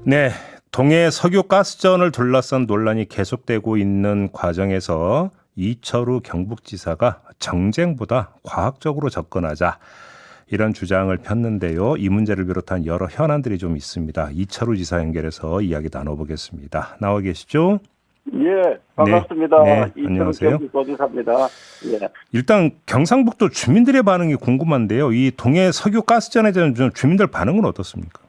네, 동해 석유 가스전을 둘러싼 논란이 계속되고 있는 과정에서 이철우 경북지사가 정쟁보다 과학적으로 접근하자 이런 주장을 폈는데요. 이 문제를 비롯한 여러 현안들이 좀 있습니다. 이철우 지사 연결해서 이야기 나눠보겠습니다. 나와 계시죠? 예, 반갑습니다. 네, 이철우 안녕하세요. 경북도지사입니다. 예. 일단 경상북도 주민들의 반응이 궁금한데요. 이 동해 석유 가스전에 대한 주민들 반응은 어떻습니까?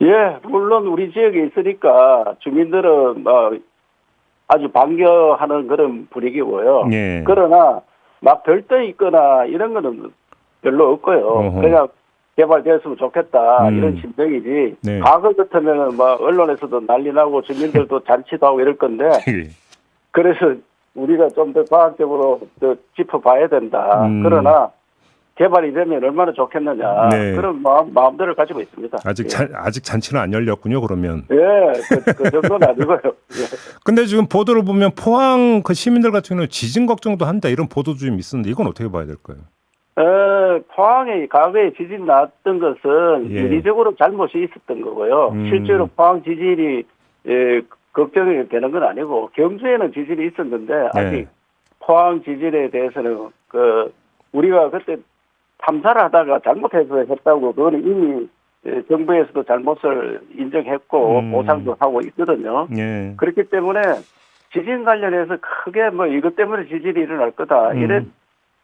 예, 물론 우리 지역에 있으니까 주민들은 아주 반겨하는 그런 분위기고요. 예. 그러나 막 별도 있거나 이런 거는 별로 없고요. 어허. 그냥 개발되었으면 좋겠다 음. 이런 심정이지. 네. 과거 같으면 언론에서도 난리 나고 주민들도 잔치도 하고 이럴 건데 예. 그래서 우리가 좀 더 과학적으로 더 짚어봐야 된다. 그러나 개발이 되면 얼마나 좋겠느냐. 네. 그런 마음들을 가지고 있습니다. 아직 예. 아직 잔치는 안 열렸군요. 그러면. 예, 그 정도는 아니고요. 예. 근데 지금 보도를 보면 포항 그 시민들 같은 경우는 지진 걱정도 한다 이런 보도도 좀 있었는데 이건 어떻게 봐야 될까요? 포항에 과거에 지진 났던 것은 예. 인위적으로 잘못이 있었던 거고요. 실제로 포항 지진이 걱정이 되는 건 아니고 경주에는 지진이 있었는데 아직 포항 지진에 대해서는 우리가 그때 탐사를 하다가 잘못해서 했다고 그거는 이미 정부에서도 잘못을 인정했고 보상도 하고 있거든요. 예. 그렇기 때문에 지진 관련해서 크게 이것 때문에 지진이 일어날 거다 이런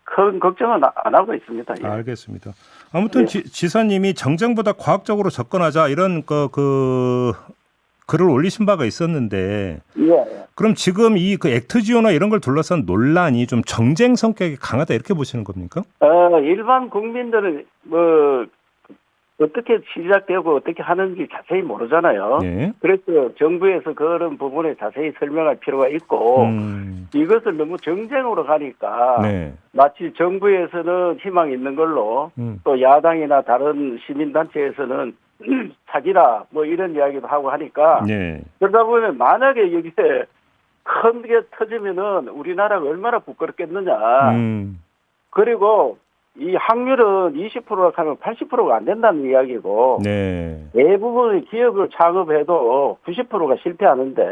큰 걱정은 안 하고 있습니다. 예. 알겠습니다. 아무튼 예. 지사님이 정쟁보다 과학적으로 접근하자 이런 글을 올리신 바가 있었는데 예. 그럼 지금 이 액트지오나 이런 걸 둘러싼 논란이 좀 정쟁 성격이 강하다 이렇게 보시는 겁니까? 일반 국민들은 어떻게 시작되고 어떻게 하는지 자세히 모르잖아요. 예. 그래서 정부에서 그런 부분에 자세히 설명할 필요가 있고 이것을 너무 정쟁으로 가니까 네. 마치 정부에서는 희망 있는 걸로 또 야당이나 다른 시민단체에서는 사기라 이런 이야기도 하고 하니까 네. 그러다 보면 만약에 여기에 큰 게 터지면은 우리나라가 얼마나 부끄럽겠느냐. 그리고 이 확률은 20%라 하면 80%가 안 된다는 이야기고 네. 대부분의 기업을 창업해도 90%가 실패하는데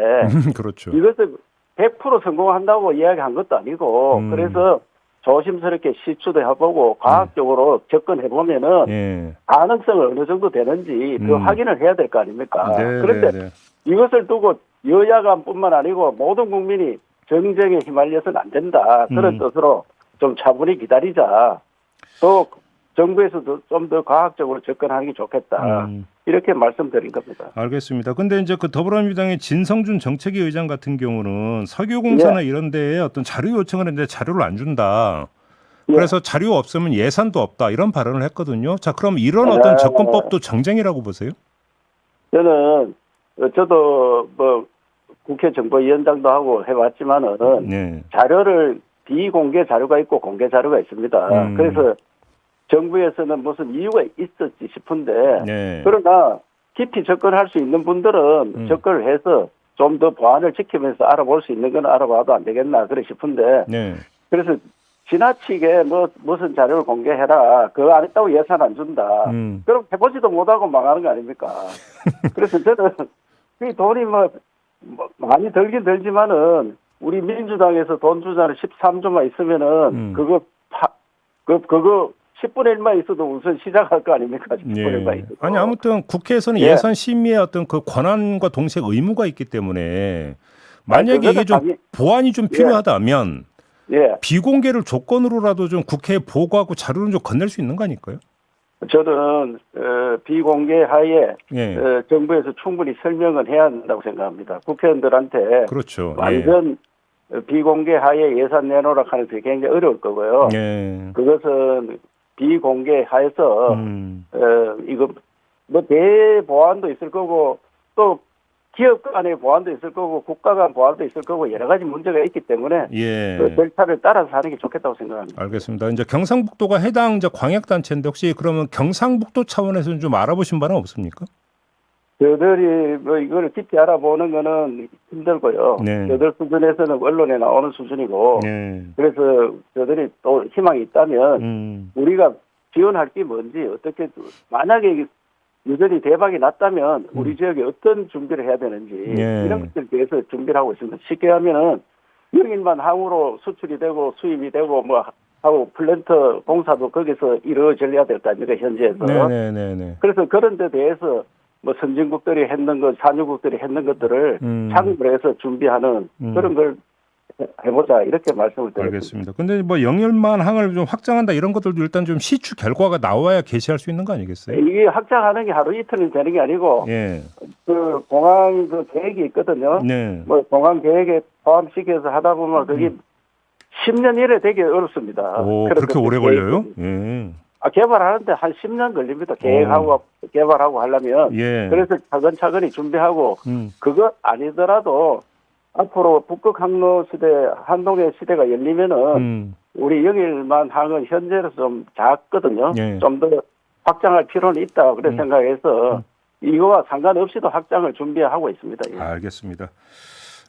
그렇죠. 이것을 100% 성공한다고 이야기한 것도 아니고 그래서 조심스럽게 시추도 해보고 과학적으로 접근해보면은 예. 가능성을 어느 정도 되는지 그 확인을 해야 될 거 아닙니까? 네, 그런데 네. 이것을 두고 여야간뿐만 아니고 모든 국민이 정쟁에 휘말려서는 안 된다. 그런 뜻으로 좀 차분히 기다리자. 또 정부에서도 좀 더 과학적으로 접근하는 게 좋겠다. 이렇게 말씀드린 겁니다. 알겠습니다. 근데 이제 더불어민주당의 진성준 정책위 의장 같은 경우는 석유공사나 이런 데에 어떤 자료 요청을 했는데 자료를 안 준다. 그래서 자료 없으면 예산도 없다. 이런 발언을 했거든요. 자, 그럼 이런 어떤 접근법도 정쟁이라고 보세요? 저도 국회 정보위원장도 하고 해왔지만은 자료를 비공개 자료가 있고 공개 자료가 있습니다. 그래서 정부에서는 무슨 이유가 있었지 싶은데 그러나 깊이 접근할 수 있는 분들은 접근을 해서 좀 더 보안을 지키면서 알아볼 수 있는 건 알아봐도 안 되겠나 그래 싶은데 그래서 지나치게 무슨 자료를 공개해라 그거 안 했다고 예산 안 준다 그럼 해보지도 못하고 망하는 거 아닙니까? 그래서 저는 이 돈이 많이 들긴 들지만은 우리 민주당에서 돈 주자는 13조만 있으면은 그거 10분의 1만 있어도 우선 시작할 거 아닙니까? 10분의 1만 있어도. 아니 아무튼 국회에서는 예산 심의의 어떤 그 권한과 동시에 의무가 있기 때문에 만약에 이게 좀 보완이 좀 필요하다면 비공개를 조건으로라도 좀 국회에 보고하고 자료를 좀 건넬 수 있는 거 아닐까요? 저는 비공개 하에 정부에서 충분히 설명을 해야 한다고 생각합니다. 국회의원들한테 그렇죠. 완전 비공개 하에 예산 내놓으라 하는 게 굉장히 어려울 거고요. 그것은 비공개 하에서 이거 대보안도 있을 거고 또 기업 간의 보안도 있을 거고 국가 간 보안도 있을 거고 여러 가지 문제가 있기 때문에 그 절차를 따라서 하는 게 좋겠다고 생각합니다. 알겠습니다. 이제 경상북도가 해당 이제 광역단체인데 혹시 그러면 경상북도 차원에서는 좀 알아보신 바는 없습니까? 저들이 이걸 깊이 알아보는 거는 힘들고요. 저들 수준에서는 언론에 나오는 수준이고 그래서 저들이 또 희망이 있다면 우리가 지원할 게 뭔지 어떻게 만약에 여전히 대박이 났다면 우리 지역에 어떤 준비를 해야 되는지 예. 이런 것들에 대해서 준비를 하고 있습니다. 쉽게 하면은 영일만 항으로 수출이 되고 수입이 되고 뭐 하고 플랜트 공사도 거기서 이루어져야 될 거 아닙니까 현지에서. 네네네네. 그래서 그런 데 대해서 뭐 선진국들이 했는 것, 산유국들이 했는 것들을 참고를 해서 준비하는 그런 걸 해보자 이렇게 말씀을 드렸습니다. 알겠습니다. 근데 뭐 영일만 항을 좀 확장한다 이런 것들도 일단 좀 시추 결과가 나와야 개시할 수 있는 거 아니겠어요? 이게 확장하는 게 하루 이틀은 되는 게 아니고 예. 그 공항 그 계획이 있거든요. 네. 뭐 공항 계획에 포함시켜서 하다 보면 그게 10년 이래 되게 어렵습니다. 오, 그렇게 오래 걸려요? 예. 개발하는데 한 10년 걸립니다. 계획하고 개발하고 하려면. 예. 그래서 차근차근히 준비하고 그거 아니더라도 앞으로 북극 항로 시대, 한동해 시대가 열리면은 우리 영일만 항은 현재로서 좀 작거든요. 예. 좀 더 확장할 필요는 있다. 그래 생각해서 이거와 상관없이도 확장을 준비하고 있습니다. 예. 알겠습니다.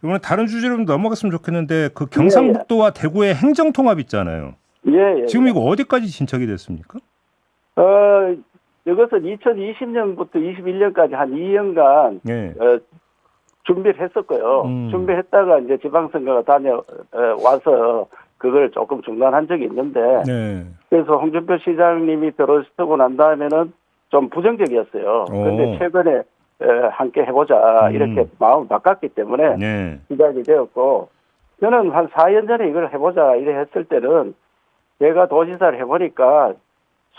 이번에 다른 주제로 좀 넘어갔으면 좋겠는데 그 경상북도와 대구의 행정통합 있잖아요. 예. 지금 이거 어디까지 진척이 됐습니까? 이것은 2020년부터 21년까지 한 2년간 예. 준비를 했었고요. 준비했다가 이제 지방선거가 와서 그걸 조금 중단한 적이 있는데, 네. 그래서 홍준표 시장님이 들어서고 난 다음에는 좀 부정적이었어요. 그런데 최근에 함께 해보자 이렇게 마음을 바꿨기 때문에 네. 시작이 되었고, 저는 한 4년 전에 이걸 해보자 이래 했을 때는 제가 도지사를 해보니까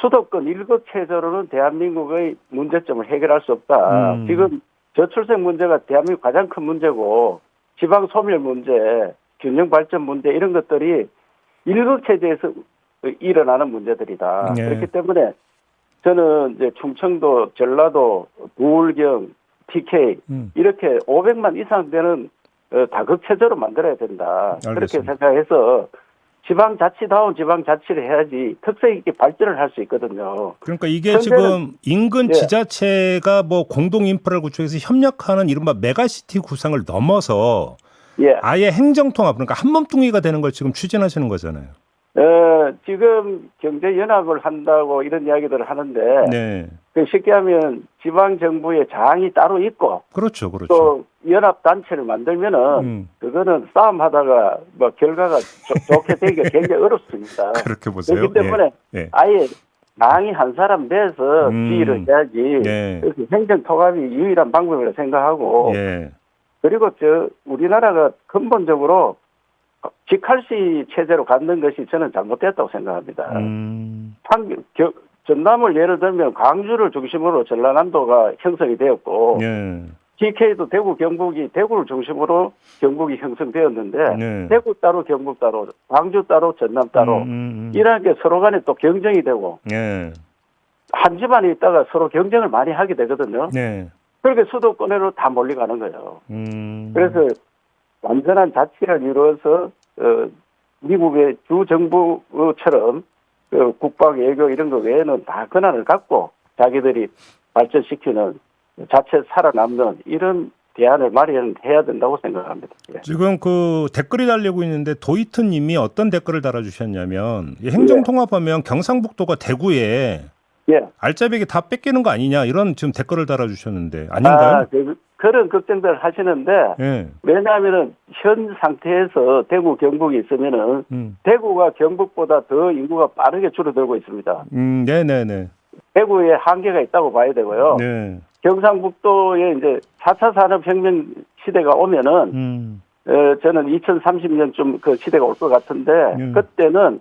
수도권 일극 체제로는 대한민국의 문제점을 해결할 수 없다. 지금 저출생 문제가 대한민국 가장 큰 문제고 지방 소멸 문제, 균형 발전 문제 이런 것들이 일극 체제에서 일어나는 문제들이다. 네. 그렇기 때문에 저는 이제 충청도, 전라도, 부울경, TK 이렇게 500만 이상 되는 다극 체제로 만들어야 된다. 알겠습니다. 그렇게 생각해서 지방자치다운 지방자치를 해야지 특색 있게 발전을 할 수 있거든요. 그러니까 이게 지금 인근 예. 지자체가 뭐 공동 인프라를 구축해서 협력하는 이른바 메가시티 구상을 넘어서 예. 아예 행정통합 그러니까 한몸뚱이가 되는 걸 지금 추진하시는 거잖아요. 지금 경제연합을 한다고 이런 이야기들을 하는데 네. 그 쉽게 하면 지방정부의 장이 따로 있고 그렇죠. 그렇죠. 또 연합단체를 만들면은 그거는 싸움하다가 뭐 결과가 좋게 되기가 굉장히 어렵습니다. 그렇게 보세요. 그렇기 때문에 예. 아예 장이 한 사람 내서 지휘를 해야지 예. 그래서 행정통합이 유일한 방법이라고 생각하고 예. 그리고 우리나라가 근본적으로 직할시 체제로 갖는 것이 저는 잘못됐다고 생각합니다. 전남을 예를 들면 광주를 중심으로 전라남도가 형성이 되었고 예. TK도 대구 경북이 대구를 중심으로 경북이 형성되었는데 네. 대구 따로 경북 따로 광주 따로 전남 따로 이런 게 서로 간에 또 경쟁이 되고 예. 한 집안에 있다가 서로 경쟁을 많이 하게 되거든요. 네. 그렇게 수도권으로 다 몰려가는 거예요. 그래서 완전한 자치를 이루어서 미국의 주 정부처럼 국방, 외교 이런 거 외에는 다 권한을 갖고 자기들이 발전시키는 자체 살아남는 이런 대안을 마련해야 된다고 생각합니다. 예. 지금 그 댓글이 달리고 있는데 도이트님이 어떤 댓글을 달아주셨냐면 이 행정통합하면 경상북도가 대구에 예. 알짜배기 다 뺏기는 거 아니냐 이런 지금 댓글을 달아주셨는데 아닌가요? 그런 걱정들 하시는데 예. 왜냐하면은 현 상태에서 대구 경북이 있으면은 대구가 경북보다 더 인구가 빠르게 줄어들고 있습니다. 네네네. 대구에 한계가 있다고 봐야 되고요. 네. 경상북도에 이제 4차 산업혁명 시대가 오면은 저는 2030년쯤 그 시대가 올 것 같은데 그때는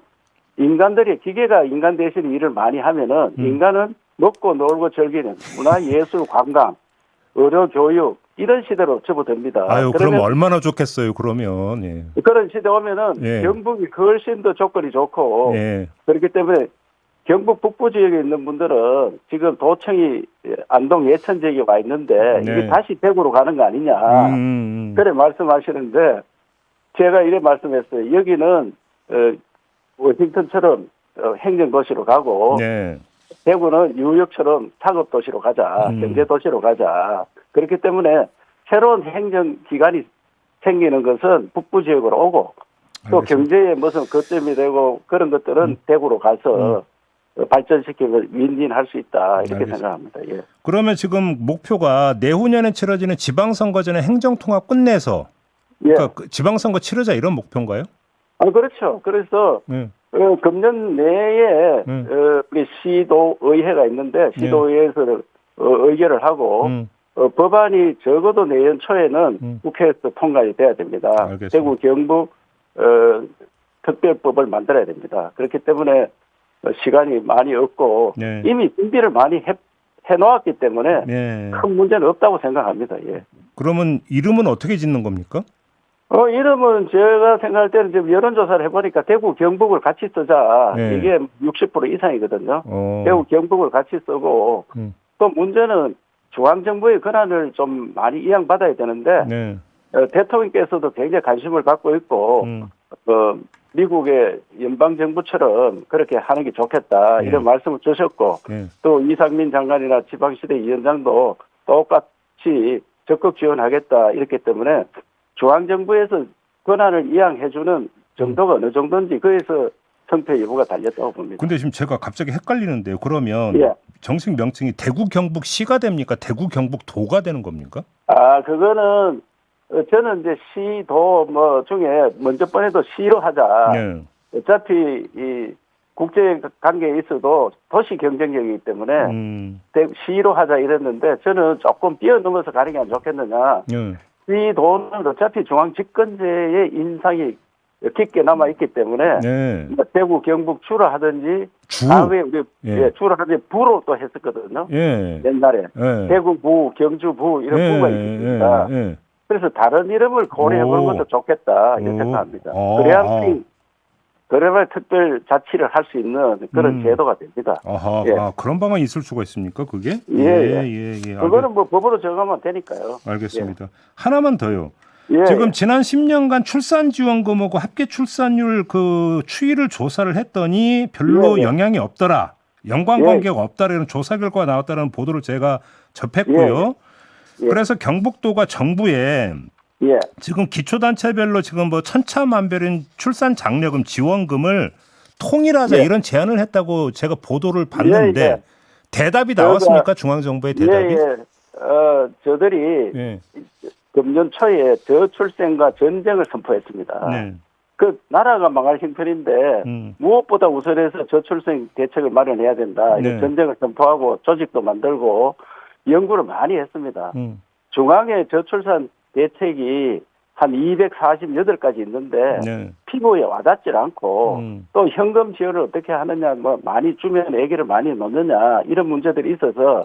인간들이 기계가 인간 대신 일을 많이 하면은 인간은 먹고 놀고 즐기는 문화, 예술, 관광, 의료, 교육 이런 시대로 접어듭니다. 아유, 그럼 얼마나 좋겠어요. 그러면 예. 그런 시대 오면은 예. 경북이 훨씬 더 조건이 좋고 예. 그렇기 때문에 경북 북부 지역에 있는 분들은 지금 도청이 안동 예천 지역에 와 있는데 네. 이게 다시 대구로 가는 거 아니냐 그래 말씀하시는데 제가 이래 말씀했어요. 여기는 워싱턴처럼 행정도시로 가고 네. 대구는 뉴욕처럼 상업도시로 가자, 경제도시로 가자. 그렇기 때문에 새로운 행정기관이 생기는 것은 북부 지역으로 오고 또 알겠습니다. 경제에 무슨 거점이 되고 그런 것들은 대구로 가서 발전시키고 윈윈할 수 있다 이렇게 알겠습니다. 생각합니다. 예. 그러면 지금 목표가 내후년에 치러지는 지방선거 전에 행정통합 끝내서 예. 그러니까 그 지방선거 치르자 이런 목표인가요? 그렇죠. 그래서 네. 금년 내에 우리 시도의회가 있는데 시도의회에서 의결을 하고 법안이 적어도 내년 초에는 국회에서 통과가 돼야 됩니다. 알겠습니다. 대구 경북 특별법을 만들어야 됩니다. 그렇기 때문에 시간이 많이 없고 네. 이미 준비를 많이 해놓았기 때문에 네. 큰 문제는 없다고 생각합니다. 예. 그러면 이름은 어떻게 짓는 겁니까? 이름은 제가 생각할 때는 지금 여론조사를 해보니까 대구 경북을 같이 쓰자. 네. 이게 60% 이상이거든요. 어. 대구 경북을 같이 쓰고 또 문제는 중앙정부의 권한을 좀 많이 이양받아야 되는데 네. 대통령께서도 굉장히 관심을 갖고 있고 미국의 연방정부처럼 그렇게 하는 게 좋겠다 이런 말씀을 주셨고 또 이상민 장관이나 지방시대 위원장도 똑같이 적극 지원하겠다 이렇기 때문에 중앙정부에서 권한을 이양해주는 정도가 어느 정도인지 거기서 성패 여부가 달렸다고 봅니다. 근데 지금 제가 갑자기 헷갈리는데요. 그러면 정식 명칭이 대구 경북시가 됩니까? 대구 경북도가 되는 겁니까? 그거는 저는 이제 시도 중에 먼저 번에도 시로 하자. 네. 어차피 이 국제 관계에 있어도 도시 경쟁력이기 때문에 시로 하자 이랬는데 저는 조금 뛰어넘어서 가는 게 안 좋겠느냐. 시도는 어차피 중앙 집권제의 인상이 깊게 남아 있기 때문에 대구 경북 주로 하든지 다음에 우리 주로 하든지 부로 또 했었거든요. 옛날에 대구 부, 경주 부 이런 부가 있습니다. 그래서 다른 이름을 고려해보는 것도 좋겠다 이렇게 생각합니다. 그래야 특별 자치를 할 수 있는 그런 제도가 됩니다. 그런 방안이 있을 수가 있습니까? 그게? 그거는 뭐 법으로 정하면 되니까요. 알겠습니다. 하나만 더요. 지금 지난 10년간 출산지원금하고 합계 출산율 그 추이를 조사를 했더니 별로 영향이 없더라. 연관관계가 없다라는 조사 결과가 나왔다는 보도를 제가 접했고요. 그래서 경북도가 정부에 지금 기초단체별로 지금 뭐 천차만별인 출산 장려금 지원금을 통일하자 이런 제안을 했다고 제가 보도를 봤는데 대답이 나왔습니까? 중앙정부의 대답이? 저들이 금년 초에 저출생과 전쟁을 선포했습니다. 그 나라가 망할 형편인데 무엇보다 우선해서 저출생 대책을 마련해야 된다. 전쟁을 선포하고 조직도 만들고 연구를 많이 했습니다. 중앙에 저출산 대책이 한 248가지 있는데 피부에 와닿질 않고 또 현금 지원을 어떻게 하느냐 많이 주면 애기를 많이 놓느냐 이런 문제들이 있어서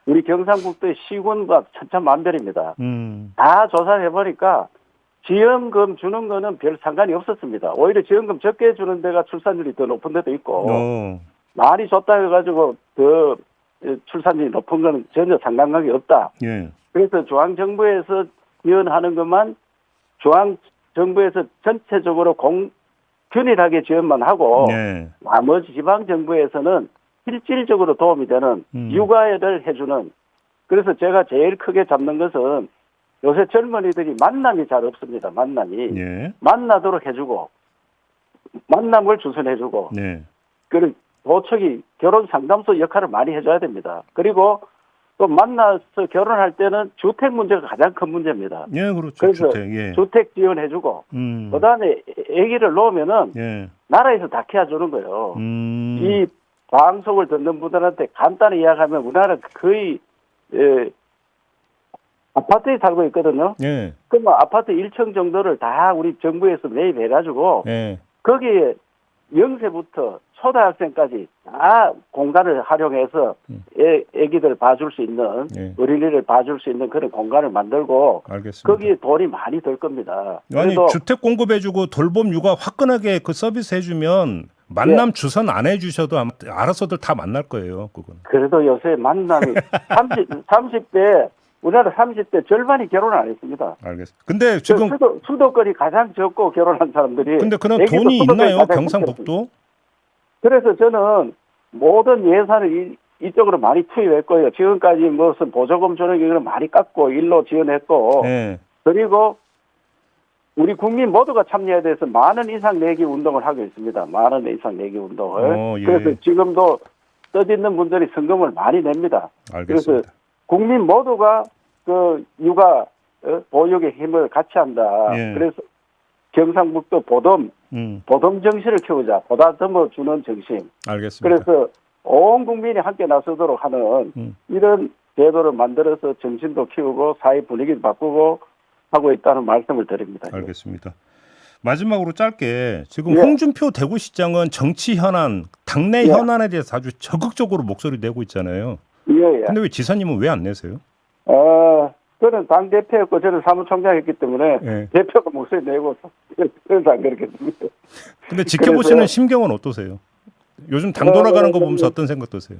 우리 경상북도의 시군과 천차만별입니다. 다 조사해보니까 지원금 주는 거는 별 상관이 없었습니다. 오히려 지원금 적게 주는 데가 출산율이 더 높은 데도 있고 많이 줬다 해가지고 더 출산율이 높은 거는 전혀 상관관계 없다. 그래서 중앙정부에서 지원하는 것만 중앙정부에서 전체적으로 균일하게 지원만 하고 나머지 지방정부에서는 실질적으로 도움이 되는 육아를 해주는 그래서 제가 제일 크게 잡는 것은 요새 젊은이들이 만남이 잘 없습니다. 만나도록 해주고 만남을 주선해주고 그리고 도척이 결혼 상담소 역할을 많이 해줘야 됩니다. 그리고 또 만나서 결혼할 때는 주택 문제가 가장 큰 문제입니다. 그렇죠. 그래서 주택 지원해주고 그다음에 아기를 놓으면은 나라에서 다 키워주는 거예요. 이 방송을 듣는 분들한테 간단히 이야기하면 우리나라 거의 아파트에 살고 있거든요. 그러면 아파트 1층 정도를 다 우리 정부에서 매입해가지고 거기에 0세부터 초등학생까지 다 공간을 활용해서 애기들 봐줄 수 있는 어린이를 봐줄 수 있는 그런 공간을 만들고 거기에 돈이 많이 들 겁니다. 아니 주택 공급해주고 돌봄 육아 화끈하게 그 서비스 해주면 만남 주선 안 해주셔도 알아서들 다 만날 거예요. 그건. 그래도 요새 만남이 30대 우리나라 30대 절반이 결혼을 안 했습니다. 알겠습니다. 근데 지금 수도권이 가장 적고 결혼한 사람들이. 근데 그런 돈이 있나요? 경상북도? 그래서 저는 모든 예산을 이쪽으로 많이 투입했고요. 지금까지 무슨 보조금 주는 게 많이 깎고 일로 지원했고 그리고 우리 국민 모두가 참여해야 돼서 만원 이상 내기 운동을 하고 있습니다. 만원 이상 내기 운동을. 예. 그래서 지금도 뜻있는 분들이 성금을 많이 냅니다. 알겠습니다. 그래서 국민 모두가 그 육아 보육의 힘을 같이 한다. 예. 그래서 경상북도 보듬 정신을 키우자. 보다듬어 주는 정신. 알겠습니다. 그래서 온 국민이 함께 나서도록 하는 이런 제도를 만들어서 정신도 키우고 사회 분위기도 바꾸고 하고 있다는 말씀을 드립니다. 알겠습니다. 마지막으로 짧게 지금 예. 홍준표 대구시장은 정치 현안, 당내 예. 현안에 대해서 아주 적극적으로 목소리 내고 있잖아요. 예. 근데 왜 지사님은 왜 안 내세요? 저는 당대표였고 저는 사무총장했기 때문에 예. 대표가 목소리 내고 그래서 안 그렇겠습니다. 근데 지켜보시는 심경은 어떠세요? 요즘 당 돌아가는 거 보면서 어떤 생각 드세요?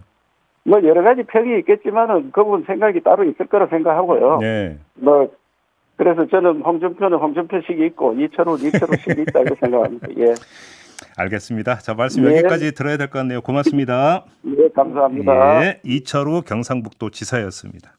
뭐 여러 가지 평이 있겠지만은 그분 생각이 따로 있을 거라 생각하고요. 네. 뭐 그래서 저는 홍준표는 홍준표식이 있고 이철우는 이철우식이 있다 이렇게 생각합니다. 예. 알겠습니다. 자, 말씀 예. 여기까지 들어야 될 것 같네요. 고맙습니다. 예, 감사합니다. 예, 이철우 경상북도 지사였습니다.